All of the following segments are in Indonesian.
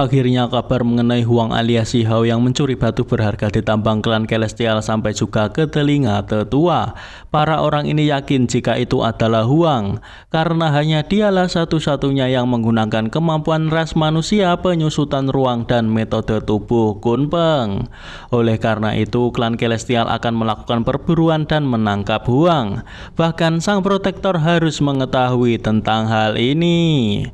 Akhirnya kabar mengenai Huang alias Si Hao yang mencuri batu berharga di tambang klan Celestial sampai juga ke telinga tetua. Para orang ini yakin jika itu adalah Huang, karena hanya dialah satu-satunya yang menggunakan kemampuan ras manusia penyusutan ruang dan metode tubuh Kunpeng. Oleh karena itu, klan Celestial akan melakukan perburuan dan menangkap Huang. Bahkan sang protektor harus mengetahui tentang hal ini.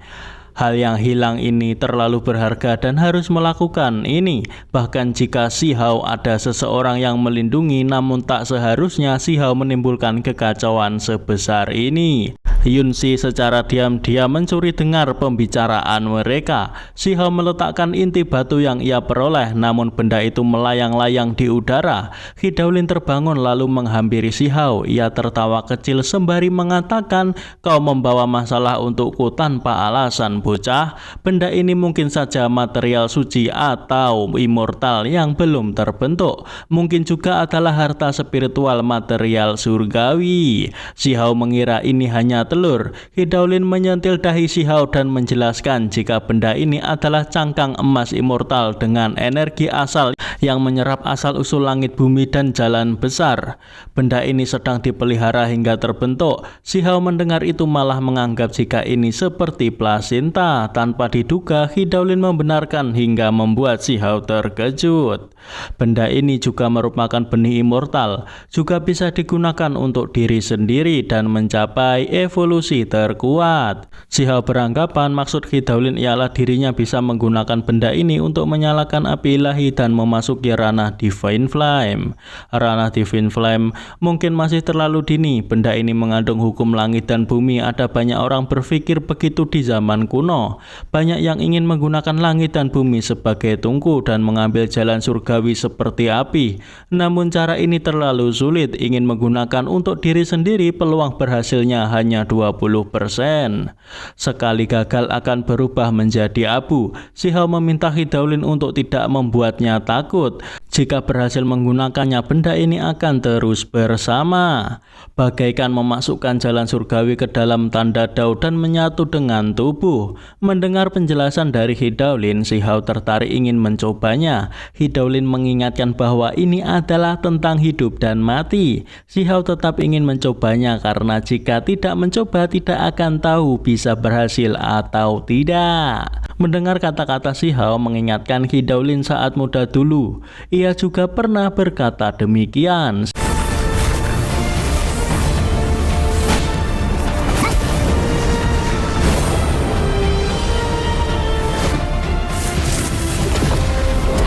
Hal yang hilang ini terlalu berharga dan harus melakukan ini. Bahkan jika Si Hao ada seseorang yang melindungi, namun tak seharusnya Si Hao menimbulkan kekacauan sebesar ini. Yunsi secara diam-diam mencuri dengar pembicaraan mereka. Si Hao meletakkan inti batu yang ia peroleh, namun benda itu melayang-layang di udara. Hidaulin terbangun lalu menghampiri Si Hao. Ia tertawa kecil sembari mengatakan, "Kau membawa masalah untukku tanpa alasan, bocah. Benda ini mungkin saja material suci atau immortal yang belum terbentuk. Mungkin juga adalah harta spiritual material surgawi." Si Hao mengira ini hanya telur. Hidaulin menyentil dahi Si Hao dan menjelaskan jika benda ini adalah cangkang emas immortal dengan energi asal yang menyerap asal-usul langit bumi dan jalan besar. Benda ini sedang dipelihara hingga terbentuk. Si Hao mendengar itu malah menganggap jika ini seperti plasenta. Tanpa diduga, Hidaulin membenarkan hingga membuat Si Hao terkejut. Benda ini juga merupakan benih immortal, juga bisa digunakan untuk diri sendiri dan mencapai evolusi terkuat. Si Hao beranggapan maksud Hidaulin ialah dirinya bisa menggunakan benda ini untuk menyalakan api ilahi dan memasuki ranah Divine Flame. Ranah Divine Flame mungkin masih terlalu dini. Benda ini mengandung hukum langit dan bumi. Ada banyak orang berpikir begitu di zaman kuno. Banyak yang ingin menggunakan langit dan bumi sebagai tungku dan mengambil jalan surgawi seperti api. Namun cara ini terlalu sulit. Ingin menggunakan untuk diri sendiri, peluang berhasilnya hanya 20%. Sekali gagal akan berubah menjadi abu. Si Hao meminta Hidaulin untuk tidak membuatnya takut. Jika berhasil menggunakannya, benda ini akan terus bersama. Bagaikan memasukkan jalan surgawi ke dalam tanda Dao dan menyatu dengan tubuh. Mendengar penjelasan dari Hidaulin, Si Hao tertarik ingin mencobanya. Hidaulin mengingatkan bahwa ini adalah tentang hidup dan mati. Si Hao tetap ingin mencobanya karena jika tidak mencoba tidak akan tahu bisa berhasil atau tidak. Mendengar kata-kata Si Hao mengingatkan Hidaulin saat muda dulu. Ia juga pernah berkata demikian.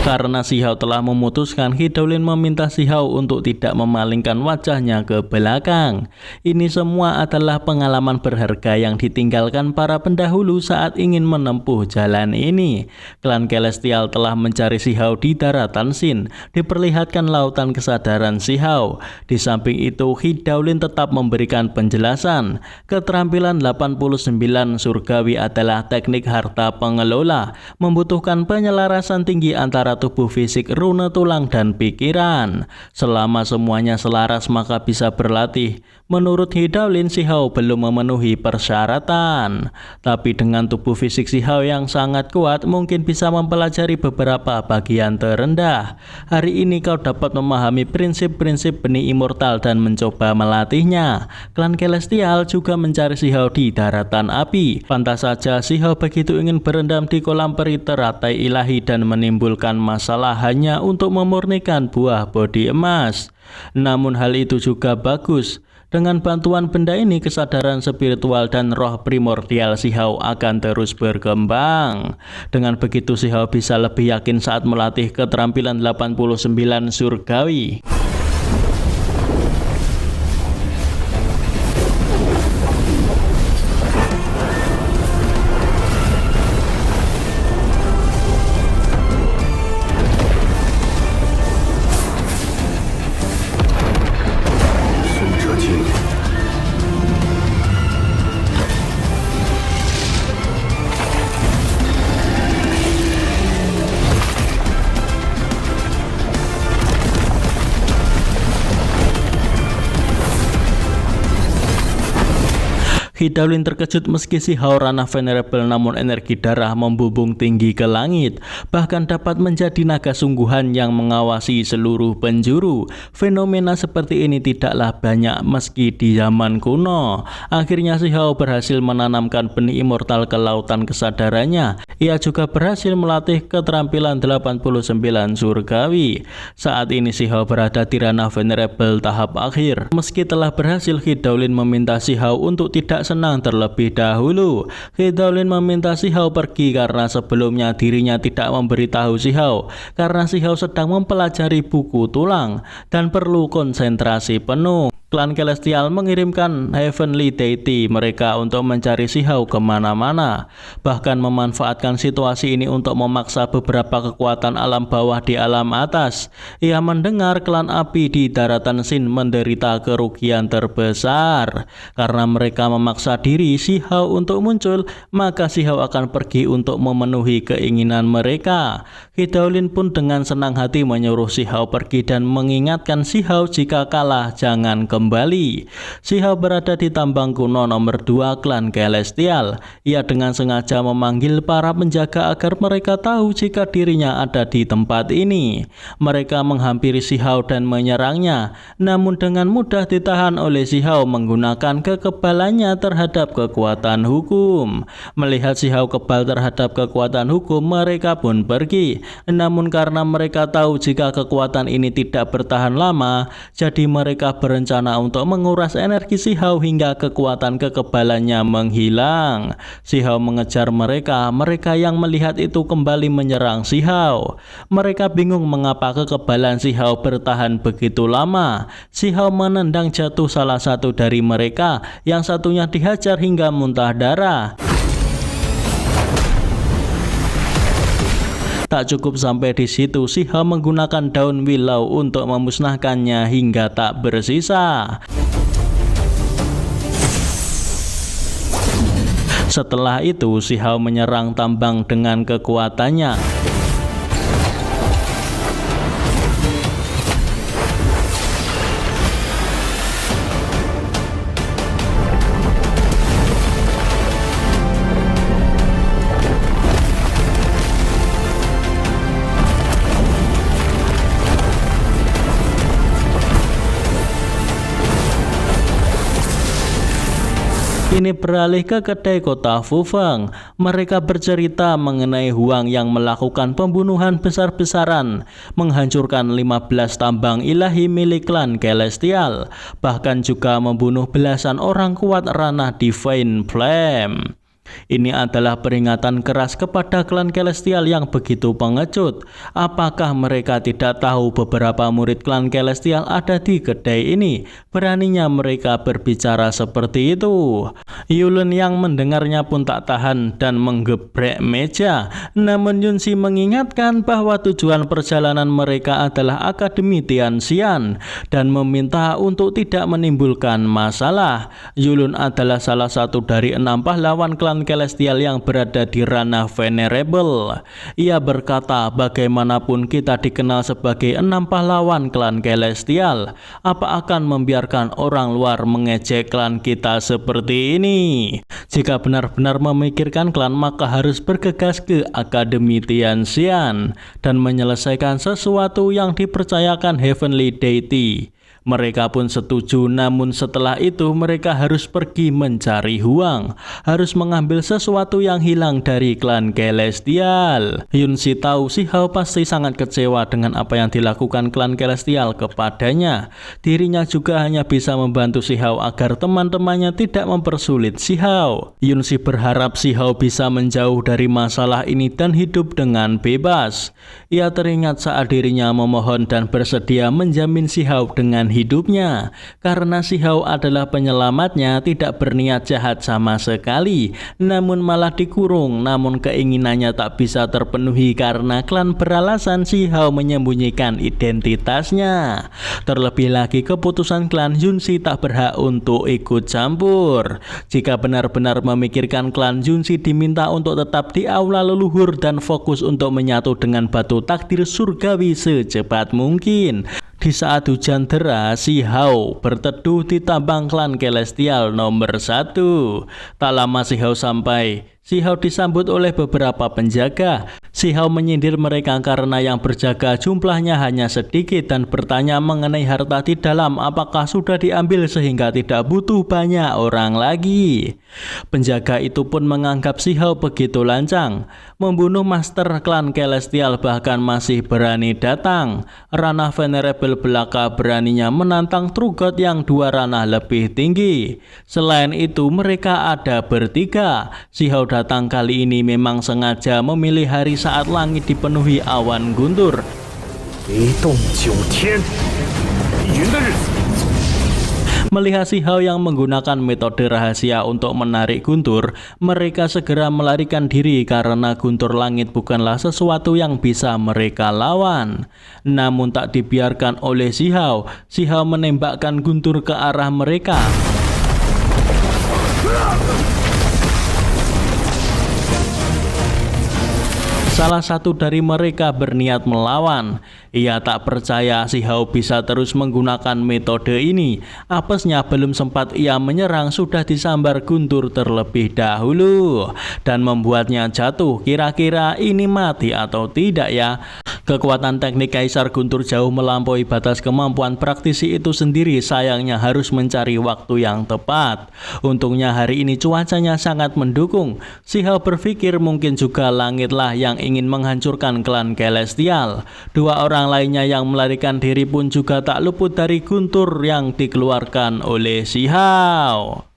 Karena Si Hao telah memutuskan, Hidaulin meminta Si Hao untuk tidak memalingkan wajahnya ke belakang. Ini semua adalah pengalaman berharga yang ditinggalkan para pendahulu saat ingin menempuh jalan ini. Klan Celestial telah mencari Si Hao di daratan Shin. Diperlihatkan lautan kesadaran Si Hao. Di samping itu, Hidaulin tetap memberikan penjelasan. Keterampilan 89 surgawi adalah teknik harta pengelola, membutuhkan penyelarasan tinggi antara tubuh fisik, rune tulang, dan pikiran. Selama semuanya selaras maka bisa berlatih. Menurut Hidaulin, Si Hao belum memenuhi persyaratan. Tapi dengan tubuh fisik Si Hao yang sangat kuat, mungkin bisa mempelajari beberapa bagian terendah. Hari ini kau dapat memahami prinsip-prinsip benih immortal dan mencoba melatihnya. Klan Celestial juga mencari Si Hao di daratan api. Pantas saja Si Hao begitu ingin berendam di kolam peri teratai ilahi dan menimbulkan masalah hanya untuk memurnikan buah bodi emas. Namun hal itu juga bagus. Dengan bantuan benda ini, kesadaran spiritual dan roh primordial Si Hao akan terus berkembang. Dengan begitu Si Hao bisa lebih yakin saat melatih keterampilan 89 surgawi. Hidaulin terkejut meski si Hao ranah venerable namun energi darah membumbung tinggi ke langit, bahkan dapat menjadi naga sungguhan yang mengawasi seluruh penjuru. Fenomena seperti ini tidaklah banyak meski di zaman kuno. Akhirnya si Hao berhasil menanamkan benih immortal ke lautan kesadarannya. Ia juga berhasil melatih keterampilan 89 surgawi. Saat ini si Hao berada di ranah venerable tahap akhir. Meski telah berhasil, Hidaulin meminta si Hao untuk tidak senang terlebih dahulu. Hidaulin meminta si Hao pergi karena sebelumnya dirinya tidak memberitahu si Hao karena si Hao sedang mempelajari buku tulang dan perlu konsentrasi penuh. Klan Celestial mengirimkan Heavenly Deity mereka untuk mencari si Hao kemana-mana, bahkan memanfaatkan situasi ini untuk memaksa beberapa kekuatan alam bawah di alam atas. Ia mendengar klan api di daratan Shin menderita kerugian terbesar. Karena mereka memaksa diri si Hao untuk muncul, maka si Hao akan pergi untuk memenuhi keinginan mereka. Hidaulin pun dengan senang hati menyuruh si Hao pergi dan mengingatkan si Hao jika kalah jangan kembali. Si Hao berada di tambang kuno nomor 2 klan Celestial. Ia dengan sengaja memanggil para penjaga agar mereka tahu jika dirinya ada di tempat ini. Mereka menghampiri si Hao dan menyerangnya, namun dengan mudah ditahan oleh si Hao menggunakan kekebalannya terhadap kekuatan hukum. Melihat si Hao kebal terhadap kekuatan hukum, mereka pun pergi. Namun karena mereka tahu jika kekuatan ini tidak bertahan lama, jadi mereka berencana untuk menguras energi si Hao hingga kekuatan kekebalannya menghilang. Si Hao mengejar mereka yang melihat itu kembali menyerang si Hao. Mereka bingung mengapa kekebalan si Hao bertahan begitu lama. Si Hao menendang jatuh salah satu dari mereka, yang satunya dihajar hingga muntah darah. Tak cukup sampai di situ, si Hao menggunakan daun willow untuk memusnahkannya hingga tak bersisa. Setelah itu, si Hao menyerang tambang dengan kekuatannya. Ini beralih ke kedai kota Fufeng. Mereka bercerita mengenai Huang yang melakukan pembunuhan besar-besaran, menghancurkan 15 tambang ilahi milik klan Celestial, bahkan juga membunuh belasan orang kuat ranah Divine Flame. Ini adalah peringatan keras kepada klan Celestial yang begitu pengecut. Apakah mereka tidak tahu beberapa murid klan Celestial ada di kedai ini? Beraninya mereka berbicara seperti itu. Yulun yang mendengarnya pun tak tahan dan menggeprek meja. Namun Yunsi mengingatkan bahwa tujuan perjalanan mereka adalah Akademi Tianxian dan meminta untuk tidak menimbulkan masalah. Yulun adalah salah satu dari 6 pahlawan klan Celestial yang berada di ranah venerable. Ia berkata, bagaimanapun kita dikenal sebagai 6 pahlawan klan Celestial, apa akan membiarkan orang luar mengejek klan kita seperti ini? Jika benar-benar memikirkan klan, maka harus bergegas ke Akademi Tianxian dan menyelesaikan sesuatu yang dipercayakan Heavenly Deity. Mereka pun setuju, namun setelah itu mereka harus pergi mencari Huang, harus mengambil sesuatu yang hilang dari klan Celestial. Yunsi tahu si Hao pasti sangat kecewa dengan apa yang dilakukan klan Celestial kepadanya. Dirinya juga hanya bisa membantu si Hao agar teman-temannya tidak mempersulit si Hao. Yunsi berharap si Hao bisa menjauh dari masalah ini dan hidup dengan bebas. Ia teringat saat dirinya memohon dan bersedia menjamin si Hao dengan hidupnya, karena si Hao adalah penyelamatnya, tidak berniat jahat sama sekali, namun malah dikurung. Namun keinginannya tak bisa terpenuhi karena klan beralasan si Hao menyembunyikan identitasnya. Terlebih lagi keputusan klan, Yunsi tak berhak untuk ikut campur. Jika benar-benar memikirkan klan, Yunsi diminta untuk tetap di aula leluhur dan fokus untuk menyatu dengan batu takdir surgawi secepat mungkin. Di saat hujan deras, Si Hao berteduh di tambang klan Celestial nomor 1. Tak lama Si Hao sampai, Si Hao disambut oleh beberapa penjaga. Si Hao menyindir mereka karena yang berjaga jumlahnya hanya sedikit dan bertanya mengenai harta di dalam apakah sudah diambil sehingga tidak butuh banyak orang lagi. Penjaga itu pun menganggap Si Hao begitu lancang. Membunuh master klan Celestial bahkan masih berani datang. Ranah Venerable belaka beraninya menantang Trugot yang 2 ranah lebih tinggi. Selain itu mereka ada bertiga. Si Hao datang kali ini memang sengaja memilih hari saat langit dipenuhi awan guntur. Melihat Si Hao yang menggunakan metode rahasia untuk menarik guntur, mereka segera melarikan diri karena guntur langit bukanlah sesuatu yang bisa mereka lawan. Namun tak dibiarkan oleh Si Hao menembakkan guntur ke arah mereka. Salah satu dari mereka berniat melawan. Ia tak percaya Si Hao bisa terus menggunakan metode ini. Apesnya belum sempat ia menyerang sudah disambar guntur terlebih dahulu dan membuatnya jatuh. Kira-kira ini mati atau tidak ya? Kekuatan teknik Kaisar Guntur jauh melampaui batas kemampuan praktisi itu sendiri. Sayangnya harus mencari waktu yang tepat. Untungnya hari ini cuacanya sangat mendukung. Si Hao berpikir mungkin juga langitlah yang ingin menghancurkan klan Celestial. 2 orang lainnya yang melarikan diri pun juga tak luput dari guntur yang dikeluarkan oleh Si Hao.